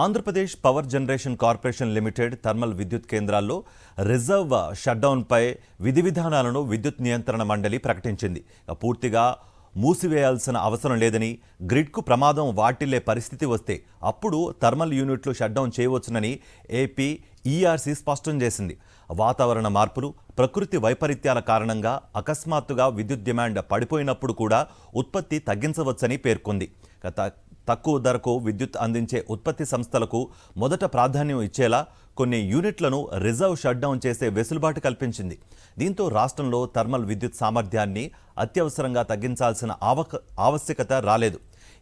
Andhra Pradesh power generation corporation limited thermal విద్యుత్ కేంద్రాల్లో reserve షట్డౌన్పై విధి విధానాలను విద్యుత్ నియంత్రణ మండలి ప్రకటించింది. పూర్తిగా మూసివేయాల్సిన అవసరం లేదని, గ్రిడ్కు ప్రమాదం వాటిల్లే పరిస్థితి వస్తే అప్పుడు థర్మల్ యూనిట్లు షట్డౌన్ చేయవచ్చునని ఏపీ ఈఆర్సీ స్పష్టం చేసింది. వాతావరణ మార్పులు, ప్రకృతి వైపరీత్యాల కారణంగా అకస్మాత్తుగా విద్యుత్ డిమాండ్ పడిపోయినప్పుడు కూడా ఉత్పత్తి తగ్గించవచ్చని పేర్కొంది. తక్కువ ధరకు విద్యుత్ అందించే ఉత్పత్తి సంస్థలకు మొదట ప్రాధాన్యం ఇచ్చేలా కొన్ని యూనిట్లను రిజర్వ్ షట్డౌన్ చేసే వెసులుబాటు కల్పించింది. దీంతో రాష్ట్రంలో థర్మల్ విద్యుత్ సామర్థ్యాన్ని అత్యవసరంగా తగ్గించాల్సిన ఆవశ్యకత రాలేదు.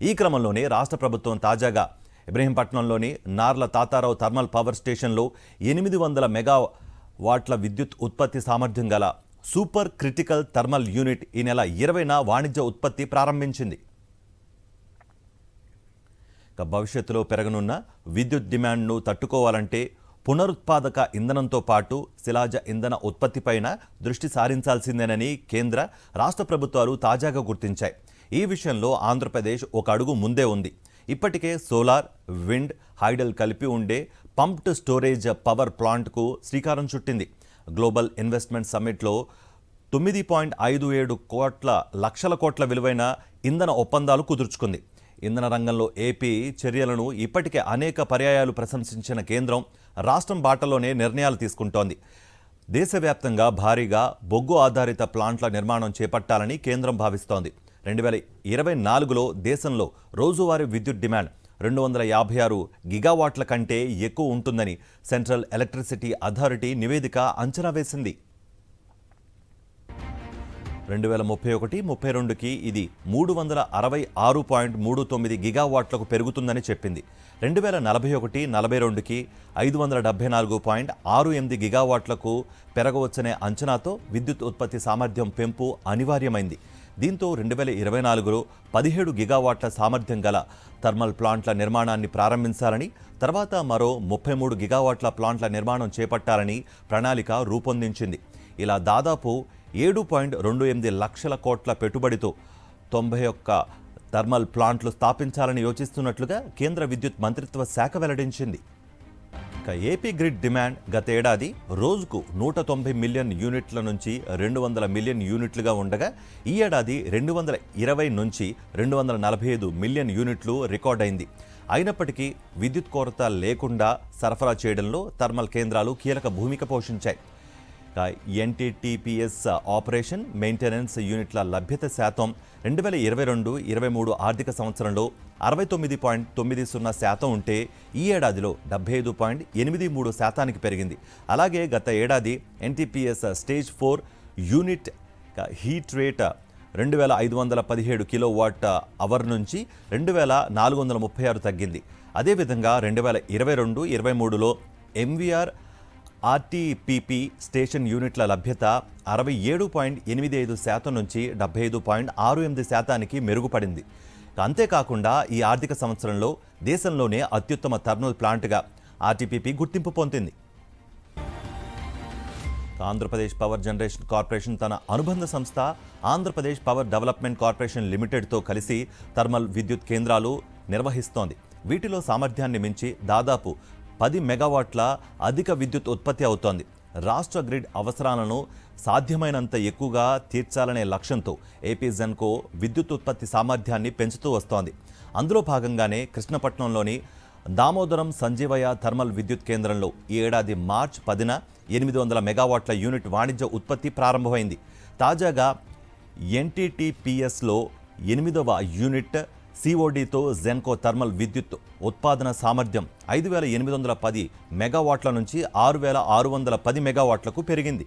ఈ క్రమంలోనే రాష్ట్ర ప్రభుత్వం తాజాగా ఇబ్రహీంపట్నంలోని నార్ల తాతారావు థర్మల్ పవర్ స్టేషన్లో 800 మెగావాట్ల విద్యుత్ ఉత్పత్తి సామర్థ్యం గల సూపర్ క్రిటికల్ థర్మల్ యూనిట్ ఈ నెల 20న వాణిజ్య ఉత్పత్తి ప్రారంభించింది. భవిష్యత్తులో పెరగనున్న విద్యుత్ డిమాండ్ను తట్టుకోవాలంటే పునరుత్పాదక ఇంధనంతో పాటు శిలాజ ఇంధన ఉత్పత్తిపైన దృష్టి సారించాల్సిందేనని కేంద్ర, రాష్ట్ర ప్రభుత్వాలు తాజాగా గుర్తించాయి. ఈ విషయంలో ఆంధ్రప్రదేశ్ ఒక అడుగు ముందే ఉంది. ఇప్పటికే సోలార్, విండ్, హైడల్ కలిపి ఉండే పంప్డ్ స్టోరేజ్ పవర్ ప్లాంట్కు శ్రీకారం చుట్టింది. గ్లోబల్ ఇన్వెస్ట్మెంట్ సమ్మిట్లో 9.57 లక్షల కోట్ల విలువైన ఇంధన ఒప్పందాలు కుదుర్చుకుంది. ఇంధన రంగంలో ఏపీ చర్యలను ఇప్పటికే అనేక పర్యాయాలు ప్రశంసించిన కేంద్రం రాష్ట్రం బాటలోనే నిర్ణయాలు తీసుకుంటోంది. దేశవ్యాప్తంగా భారీగా బొగ్గు ఆధారిత ప్లాంట్ల నిర్మాణం చేపట్టాలని కేంద్రం భావిస్తోంది. 2024లో దేశంలో రోజువారీ విద్యుత్ డిమాండ్ 256 గిగావాట్ల కంటే ఎక్కువ ఉంటుందని సెంట్రల్ ఎలక్ట్రిసిటీ అథారిటీ నివేదిక అంచనా వేసింది. 2031-32కి ఇది 366.39 గిగావాట్లకు పెరుగుతుందని చెప్పింది. 2041-42కి 574.68 గిగావాట్లకు పెరగవచ్చనే అంచనాతో విద్యుత్ ఉత్పత్తి సామర్థ్యం పెంపు అనివార్యమైంది. దీంతో 2024లో 17 గిగావాట్ల సామర్థ్యం గల థర్మల్ ప్లాంట్ల నిర్మాణాన్ని ప్రారంభించాలని, తర్వాత మరో 33 గిగావాట్ల ప్లాంట్ల నిర్మాణం చేపట్టాలని ప్రణాళిక రూపొందించింది. ఇలా దాదాపు 7.28 లక్షల కోట్ల పెట్టుబడితో 91 థర్మల్ ప్లాంట్లు స్థాపించాలని యోచిస్తున్నట్లుగా కేంద్ర విద్యుత్ మంత్రిత్వ శాఖ వెల్లడించింది. ఏపీ గ్రిడ్ డిమాండ్ గత ఏడాది రోజుకు 190 మిలియన్ యూనిట్ల నుంచి 200 మిలియన్ యూనిట్లుగా ఉండగా ఈ ఏడాది 220 నుంచి 245 మిలియన్ యూనిట్లు రికార్డైంది. అయినప్పటికీ విద్యుత్ కొరత లేకుండా సరఫరా చేయడంలో థర్మల్ కేంద్రాలు కీలక భూమిక పోషించాయి. ఎన్టీటీపీఎస్ ఆపరేషన్ మెయింటెనెన్స్ యూనిట్ల లభ్యత శాతం 2022-23 ఆర్థిక సంవత్సరంలో 69.90% ఉంటే ఈ ఏడాదిలో 75.83% పెరిగింది. అలాగే గత ఏడాది NTPS stage 4 unit heat rate 2517 kilowatt hour నుంచి 2436 తగ్గింది. అదేవిధంగా 2022-23లో ఎంవీఆర్ ఆర్టీపీపీ స్టేషన్ యూనిట్ల లభ్యత 67.85% నుంచి 75.68%కి మెరుగుపడింది. అంతేకాకుండా ఈ ఆర్థిక సంవత్సరంలో దేశంలోనే అత్యుత్తమ థర్మల్ ప్లాంట్గా ఆర్టీపీపీ గుర్తింపు పొందింది. ఆంధ్రప్రదేశ్ పవర్ జనరేషన్ కార్పొరేషన్ తన అనుబంధ సంస్థ ఆంధ్రప్రదేశ్ పవర్ డెవలప్మెంట్ కార్పొరేషన్ లిమిటెడ్తో కలిసి థర్మల్ విద్యుత్ కేంద్రాలు నిర్వహిస్తోంది. వీటిలో సామర్థ్యాన్ని మించి దాదాపు 10 మెగావాట్ల అధిక విద్యుత్ ఉత్పత్తి అవుతోంది. రాష్ట్ర గ్రిడ్ అవసరాలను సాధ్యమైనంత ఎక్కువగా తీర్చాలనే లక్ష్యంతో ఏపీ జెన్కో విద్యుత్ ఉత్పత్తి సామర్థ్యాన్ని పెంచుతూ వస్తోంది. అందులో భాగంగానే కృష్ణపట్నంలోని దామోదరం సంజీవయ్య థర్మల్ విద్యుత్ కేంద్రంలో ఈ ఏడాది మార్చి 10న 800 మెగావాట్ల యూనిట్ వాణిజ్య ఉత్పత్తి ప్రారంభమైంది. తాజాగా ఎన్టీటీపీఎస్లో 8వ యూనిట్ సిఓడితో జెన్కో థర్మల్ విద్యుత్ ఉత్పాదన సామర్థ్యం 5810 మెగావాట్ల నుంచి 6610 మెగావాట్లకు పెరిగింది.